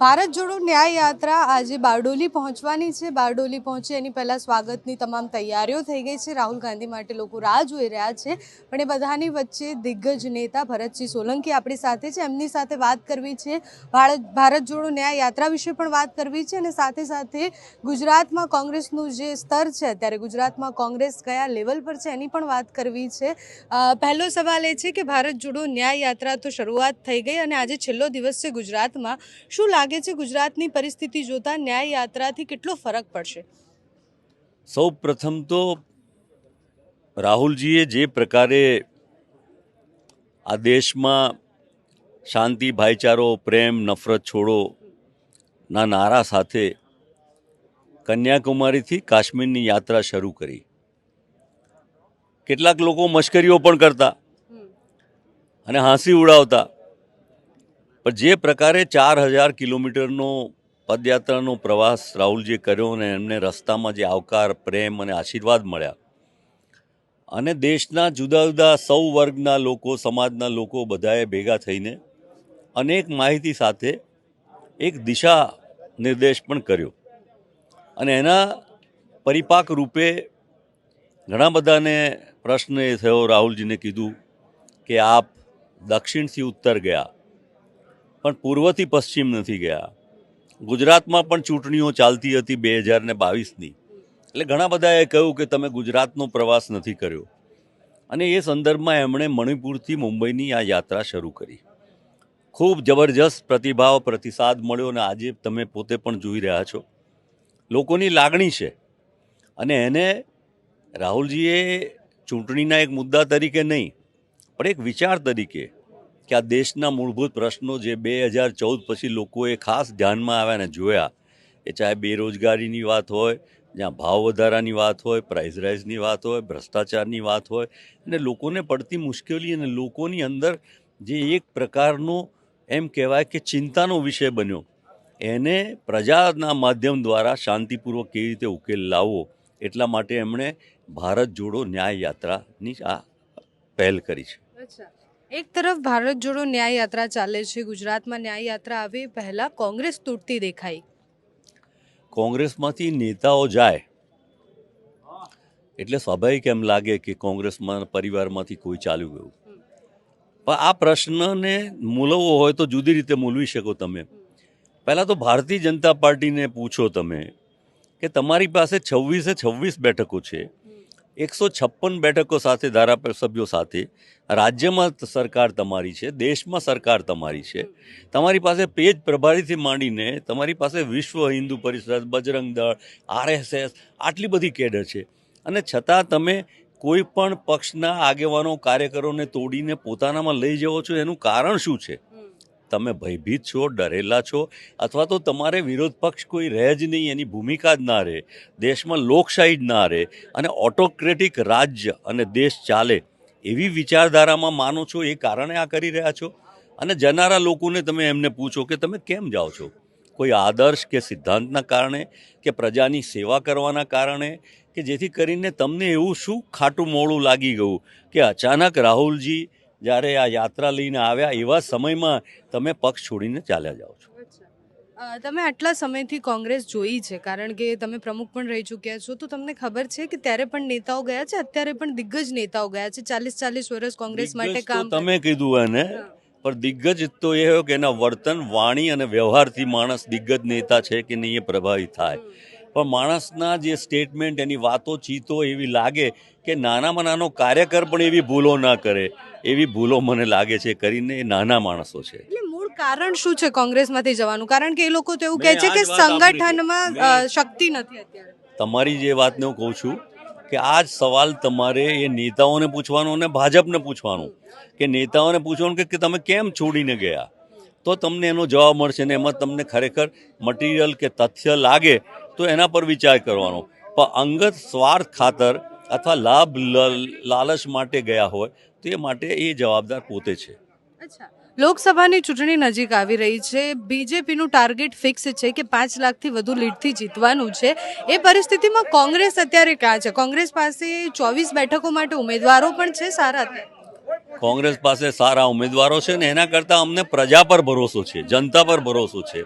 ભારત જોડો ન્યાય યાત્રા આજે બારડોલી પહોંચવાની છે। બારડોલી પહોંચે એની પહેલાં સ્વાગતની તમામ તૈયારીઓ થઈ ગઈ છે। રાહુલ ગાંધી માટે લોકો રાહ જોઈ રહ્યા છે, પણ એ બધાની વચ્ચે દિગ્ગજ નેતા ભરતસિંહ સોલંકી આપણી સાથે છે। એમની સાથે વાત કરવી છે, ભારત જોડો ન્યાય યાત્રા વિશે પણ વાત કરવી છે અને સાથે સાથે ગુજરાતમાં કોંગ્રેસનું જે સ્તર છે, અત્યારે ગુજરાતમાં કોંગ્રેસ કયા લેવલ પર છે એની પણ વાત કરવી છે। પહેલો સવાલ એ છે કે ભારત જોડો ન્યાય યાત્રા તો શરૂઆત થઈ ગઈ અને આજે છેલ્લો દિવસ છે ગુજરાતમાં। શું લાગે છે ગુજરાતની પરિસ્થિતિ જોતા ન્યાય યાત્રાથી કેટલો ફરક પડશે? સૌ પ્રથમ તો રાહુલજીએ જે પ્રકારે આ દેશમાં શાંતિ, ભાઈચારો, પ્રેમ, નફરત છોડો ના નારા સાથે કન્યાકુમારીથી કાશ્મીરની યાત્રા શરૂ કરી। કેટલાક લોકો મશ્કરીઓ પણ કરતા અને હાંસી ઉડાવતા, પણ જે પ્રકારે 4000 કિલોમીટરનો પદયાત્રાનો પ્રવાસ રાહુલજીએ કર્યો અને એમને રસ્તામાં જે આવકાર, પ્રેમ અને આશીર્વાદ મળ્યા અને દેશના જુદા જુદા સૌ વર્ગના લોકો, સમાજના લોકો બધાએ ભેગા થઈને અનેક માહિતી સાથે એક દિશા નિર્દેશ પણ કર્યો અને એના પરિપાક રૂપે ઘણા બધાને પ્રશ્ન એ થયો, રાહુલજીને કીધું કે આપ દક્ષિણથી ઉત્તર ગયા પણ પૂર્વથી પશ્ચિમ નથી ગયા। ગુજરાતમાં પણ ચૂંટણીઓ ચાલતી હતી 2022ની, એટલે ઘણા બધાએ કહ્યું કે તમે ગુજરાતનો પ્રવાસ નથી કર્યો અને એ સંદર્ભમાં એમણે મણિપુરથી મુંબઈની આ યાત્રા શરૂ કરી। ખૂબ જબરજસ્ત પ્રતિસાદ મળ્યો અને આજે તમે પોતે પણ જોઈ રહ્યા છો લોકોની લાગણી છે અને એને રાહુલજીએ ચૂંટણીના એક મુદ્દા તરીકે નહીં પણ એક વિચાર તરીકે કે આ દેશના મૂળભૂત પ્રશ્નો જે 2014 પછી લોકોએ ખાસ ધ્યાનમાં આવ્યા અને જોયા, એ ચાહે બેરોજગારીની વાત હોય, જ્યાં ભાવ વધારાની વાત હોય, પ્રાઇસ રાઇઝની વાત હોય, ભ્રષ્ટાચારની વાત હોય અને લોકોને પડતી મુશ્કેલી અને લોકોની અંદર જે એક પ્રકારનો એમ કહેવાય કે ચિંતાનો વિષય બન્યો, એને પ્રજાના માધ્યમ દ્વારા શાંતિપૂર્વક કેવી રીતે ઉકેલ લાવવો, એટલા માટે એમણે ભારત જોડો ન્યાય યાત્રાની આ પહેલ કરી છે। એક તરફ ભારત જોડો ન્યાય યાત્રા ચાલે છે, ગુજરાતમાં ન્યાય યાત્રા આવે પહેલા કોંગ્રેસ તૂટતી દેખાઈ। કોંગ્રેસમાંથી નેતાઓ જાય એટલે સ્વાભાવિક એમ લાગે કે કોંગ્રેસમાં પરિવારમાંથી કોઈ ચાલ્યું ગયું, પણ આ પ્રશ્નને મૂલવવો હોય તો જુદી રીતે મૂલવી શકો તમે। પહેલાં તો ભારતીય જનતા પાર્ટીને પૂછો તમે કે તમારી પાસે 26 બેઠકો છે, 156 બેઠકો સાથે, ધારાસભ્યો સાથે, રાજ્યમાં સરકાર તમારી છે, દેશમાં સરકાર તમારી છે, તમારી પાસે પેજ પ્રભારીથી માંડીને તમારી પાસે વિશ્વ હિન્દુ પરિષદ, બજરંગ દળ, RSS આટલી બધી કેડર છે અને છતાં તમે કોઈ પણ પક્ષના આગેવાનો, કાર્યકરોને તોડીને પોતાનામાં લઈ જાઓ છો, એનું કારણ શું છે? તમે ભયભીત છો, ડરેલા છો, અથવા તો તમારે વિરોધ પક્ષ કોઈ રહે જ નહીં, એની ભૂમિકા જ ના રહે, દેશમાં લોકશાહી જ ના રહે અને ઓટોક્રેટિક રાજ્ય અને દેશ ચાલે એવી વિચારધારામાં માનો છો, એ કારણે આ કરી રહ્યા છો? અને જનારા લોકોને તમે એમને પૂછો કે તમે કેમ જાઓ છો? કોઈ આદર્શ કે સિદ્ધાંતના કારણે કે પ્રજાની સેવા કરવાના કારણે કે જેથી કરીને તમને એવું શું ખાટું મોડું લાગી ગયું કે અચાનક રાહુલજી જ્યારે આ યાત્રા લઈને આવ્યા એવા સમયમાં તમે પક્ષ છોડીને ચાલ્યા જાઓ છો? તમે આટલા સમયથી કોંગ્રેસ જોઈ છે, કારણ કે તમે પ્રમુખ પણ રહી ચૂક્યા છો, તો તમને ખબર છે કે ત્યારે પણ નેતાઓ ગયા છે, અત્યારે પણ દિગ્ગજ નેતાઓ ગયા છે, 40 વર્ષ કોંગ્રેસ માટે કામ। તમે કીધું એને, પણ દિગ્ગજ તો એ હોય કે એના વર્તન, વાણી અને વ્યવહારથી માણસ દિગ્ગજ નેતા છે કે નહીં એ પ્રભાવિત થાય, પણ માણસના જે સ્ટેટમેન્ટ, એની વાતો ચીતો એવી લાગે કે નાનામાં નાનો કાર્યકર પણ એવી ભૂલો ના કરે, એવી ભૂલો મને લાગે છે કરીને એ નાના માણસો છે। કારણ શું છે કોંગ્રેસમાંથી જવાનું? કારણ કે એ લોકો તો એવું કહે છે કે સંગઠનમાં શક્તિ નથી અત્યારે। તમારી જે વાતને હું કહું છું કે આ જ સવાલ તમારે એ નેતાઓને પૂછવાનો અને ભાજપને પૂછવાનો, કે નેતાઓને પૂછવાનું કે તમે કેમ છોડીને ગયા, તો તમને એનો જવાબ મળશે ને એમાં તમને ખરેખર મટીરિયલ કે તથ્ય લાગે તો એના પર વિચાર કરવાનો, પણ અંગત સ્વાર્થ ખાતર અથવા લાભ લાલચ માટે ગયા હોય તો એ માટે એ જવાબદાર પોતે છે। લોકસભાની ચૂંટણી નજીક આવી રહી છે, બીજેપીનું ટાર્ગેટ ફિક્સ છે કે 5 લાખથી વધુ લીડથી જીતવાનું છે। એ પરિસ્થિતિમાં કોંગ્રેસ અત્યારે ક્યાં છે? કોંગ્રેસ પાસે 24 બેઠકો માટે ઉમેદવારો પણ છે સારા। કોંગ્રેસ પાસે સારા ઉમેદવારો છે ને એના કરતાં અમને પ્રજા પર ભરોસો છે, જનતા પર ભરોસો છે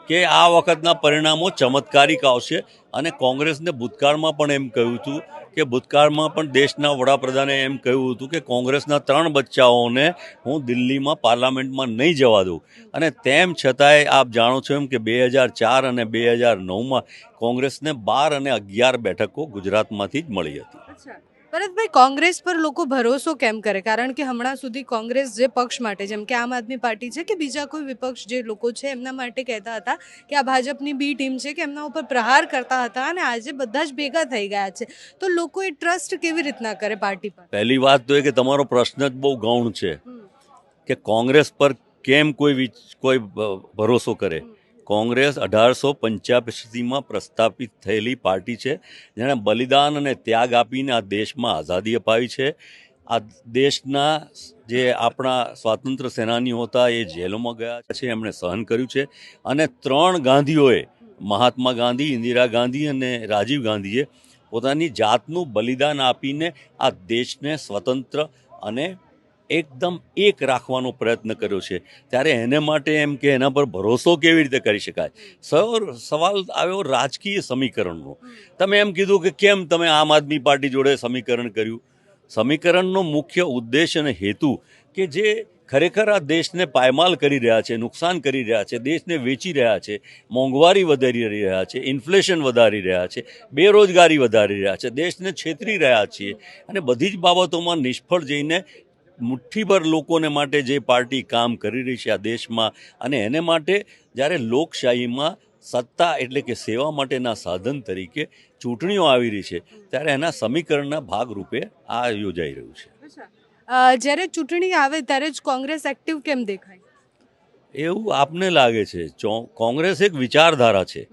કે આ વખતના પરિણામો ચમત્કારિક આવશે. અને કોંગ્રેસને ભૂતકાળમાં પણ એમ કહ્યું હતું કે ભૂતકાળમાં પણ દેશના વડાપ્રધાને એમ કહ્યું હતું કે કોંગ્રેસના 3 બચ્ચાઓને હું દિલ્હીમાં પાર્લામેન્ટમાં નહીં જવા દઉં. અને તેમ છતાંય આપ જાણો છો એમ કે 2004 અને 2009માં કોંગ્રેસને 12 અને 11 બેઠકો ગુજરાતમાંથી જ મળી હતી. અચ્છા, ભરતભાઈ, કોંગ્રેસ પર લોકો ભરોસો કેમ કરે? કારણ કે હમણાં સુધી કોંગ્રેસ જે પક્ષ માટે, જેમ કે આમ આદમી પાર્ટી છે કે બીજા કોઈ વિપક્ષ જે લોકો છે એમના માટે કહેતા હતા કે આ ભાજપની બી ટીમ છે, કે એમના ઉપર પ્રહાર કરતા હતા, અને આજે બધા જ ભેગા થઈ ગયા છે, તો લોકો એ ટ્રસ્ટ કેવી રીતના કરે પાર્ટી પર? પહેલી વાત તો એ કે તમારો પ્રશ્ન જ બહુ ગૌણ છે કે કોંગ્રેસ પર કેમ કોઈ ભરોસો કરે. કોંગ્રેસ 1885માં પ્રસ્થાપિત થયેલી પાર્ટી છે, જેણે બલિદાન અને ત્યાગ આપીને આ દેશમાં આઝાદી અપાવી છે. આ દેશના જે આપણા સ્વાતંત્ર્ય સેનાનીઓ હતા એ જેલોમાં ગયા છે, એમણે સહન કર્યું છે. અને 3 ગાંધીઓએ, મહાત્મા ગાંધી, ઇન્દિરા ગાંધી અને રાજીવ ગાંધીએ પોતાની જાતનું બલિદાન આપીને આ દેશને સ્વતંત્ર અને એકદમ એક રાખવાનો પ્રયત્ન કર્યો છે. ત્યારે એને માટે એમ કે એના પર ભરોસો કેવી રીતે કરી શકાય? સવાલ આવ્યો રાજકીય સમીકરણનો. તમે એમ કીધું કે કેમ તમે આમ આદમી પાર્ટી જોડે સમીકરણ કર્યું. સમીકરણનો મુખ્ય ઉદ્દેશ અને હેતુ કે જે ખરેખર આ દેશને પાયમાલ કરી રહ્યા છે, નુકસાન કરી રહ્યા છે, દેશને વેચી રહ્યા છે, મોંઘવારી વધારી રહ્યા છે, ઇન્ફ્લેશન વધારી રહ્યા છે, બેરોજગારી વધારી રહ્યા છે, દેશને છેતરી રહ્યા છીએ, અને બધી જ બાબતોમાં નિષ્ફળ જઈને મુઠ્ઠીભર લોકોને માટે જે પાર્ટી કામ કરી રહી છે આ દેશમાં, અને એને માટે જ્યારે લોકશાહીમાં સત્તા એટલે કે સેવા માટેના સાધન તરીકે ચૂંટણીઓ આવી રહી છે, ત્યારે એના સમીકરણના ભાગરૂપે આ યોજાઈ રહ્યું છે. જ્યારે ચૂંટણી આવે ત્યારે જ કોંગ્રેસ એક્ટિવ કેમ દેખાય? એવું આપને લાગે છે? કોંગ્રેસ એક વિચારધારા છે,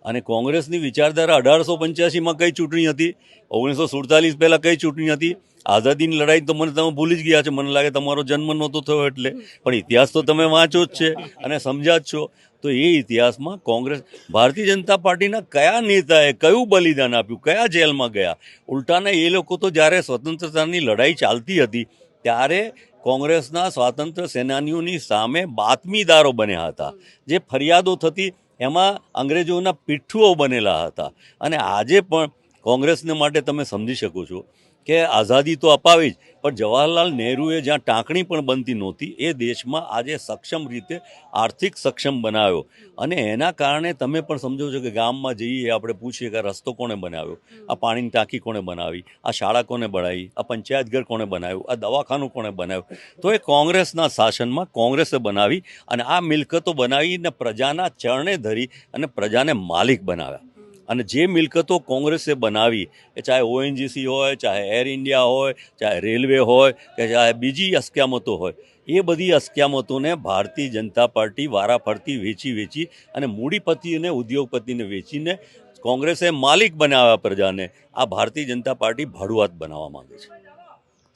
અને કોંગ્રેસની વિચારધારા 1885માં કઈ ચૂંટણી હતી, 1947 પહેલાં કઈ ચૂંટણી હતી, આઝાદીની લડાઈ તો મને તમે ભૂલી જ ગયા છો. મને લાગે તમારો જન્મ નહોતો થયો એટલે, પણ ઇતિહાસ તો તમે વાંચો જ છે અને સમજ્યા જ છો. તો એ ઇતિહાસમાં કોંગ્રેસ, ભારતીય જનતા પાર્ટીના કયા નેતાએ કયું બલિદાન આપ્યું, કયા જેલમાં ગયા? ઉલટાના એ લોકો તો જ્યારે સ્વતંત્રતાની લડાઈ ચાલતી હતી ત્યારે કોંગ્રેસના સ્વાતંત્ર્ય સેનાનીઓની સામે બાતમીદારો બન્યા હતા. જે ફરિયાદો થતી એમાં અંગ્રેજોના પીઠ્ઠુઓ બનેલા હતા. અને આજે પણ કોંગ્રેસને માટે તમે સમજી શકો છો કે આઝાદી તો અપાવી જ, પણ જવાહરલાલ નહેરુએ જ્યાં ટાંકણી પણ બનતી નહોતી એ દેશમાં આજે સક્ષમ રીતે આર્થિક સક્ષમ બનાવ્યો. અને એના કારણે તમે પણ સમજો છો કે ગામમાં જઈએ આપણે પૂછીએ કે રસ્તો કોણે બનાવ્યો, આ પાણીની ટાંકી કોણે બનાવી, આ શાળા કોણે બનાવી, આ પંચાયત ઘર કોણે બનાવ્યું, આ દવાખાનું કોણે બનાવ્યું? તો એ કોંગ્રેસના શાસનમાં કોંગ્રેસે બનાવી, અને આ મિલકતો બનાવીને પ્રજાના ચરણે ધરી અને પ્રજાને માલિક બનાવ્યા. અને જે મિલકતો કોંગ્રેસે બનાવી, એ ચાહે ઓએનજીસી હોય, ચાહે એર ઇન્ડિયા હોય, ચાહે રેલવે હોય, કે ચાહે બીજી અસ્ક્યામતો હોય, એ બધી અસ્ક્યામતોને ભારતીય જનતા પાર્ટી વારાફરતી વેચી અને મૂડીપતિ અને ઉદ્યોગપતિને વેચીને કોંગ્રેસે માલિક બનાવ્યા પ્રજાને. આ ભારતીય જનતા પાર્ટી ભાડુઆત બનાવવા માંગે છે.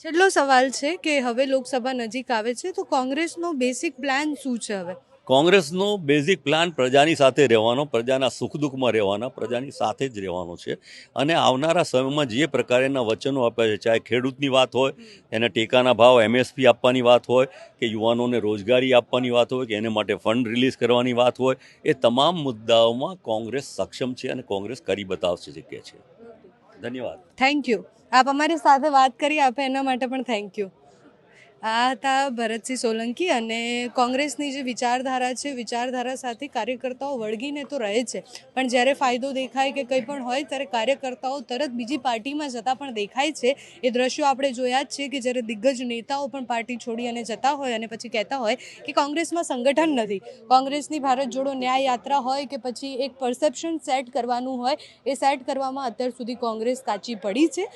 છેલ્લો સવાલ છે કે હવે લોકસભા નજીક આવે છે, તો કોંગ્રેસનો બેસિક પ્લાન શું છે હવે? કોંગ્રેસનો બેઝિક પ્લાન પ્રજાની સાથે રહેવાનો, પ્રજાના સુખ દુઃખમાં રહેવાના, પ્રજાની સાથે જ રહેવાનો છે. અને આવનારા સમયમાં જે પ્રકારના વચનો આપ્યા છે, ચાહે ખેડૂતની વાત હોય, એને ટેકાના ભાવ MSP આપવાની વાત હોય, કે યુવાનોને રોજગારી આપવાની વાત હોય, કે એને માટે ફંડ રિલીઝ કરવાની વાત હોય, એ તમામ મુદ્દાઓમાં કોંગ્રેસ સક્ષમ છે અને કોંગ્રેસ કરી બતાવશે કે છે. ધન્યવાદ. Thank you. આપ અમારી સાથે વાત કરી આપે એના માટે પણ થેન્ક યુ. આ હતા ભરતસિંહ સોલંકી. અને કોંગ્રેસની જે વિચારધારા છે, વિચારધારા સાથે કાર્યકર્તાઓ વળગીને તો રહે છે, પણ જ્યારે ફાયદો દેખાય કે કંઈ પણ હોય ત્યારે કાર્યકર્તાઓ તરત બીજી પાર્ટીમાં જતા પણ દેખાય છે. એ દ્રશ્યો આપણે જોયા જ છે કે જ્યારે દિગ્ગજ નેતાઓ પણ પાર્ટી છોડી અને જતા હોય અને પછી કહેતા હોય કે કોંગ્રેસમાં સંગઠન નથી. કોંગ્રેસની ભારત જોડો ન્યાય યાત્રા હોય કે પછી એક પરસેપ્શન સેટ કરવાનું હોય, એ સેટ કરવામાં અત્યાર સુધી કોંગ્રેસ કાચી પડી છે.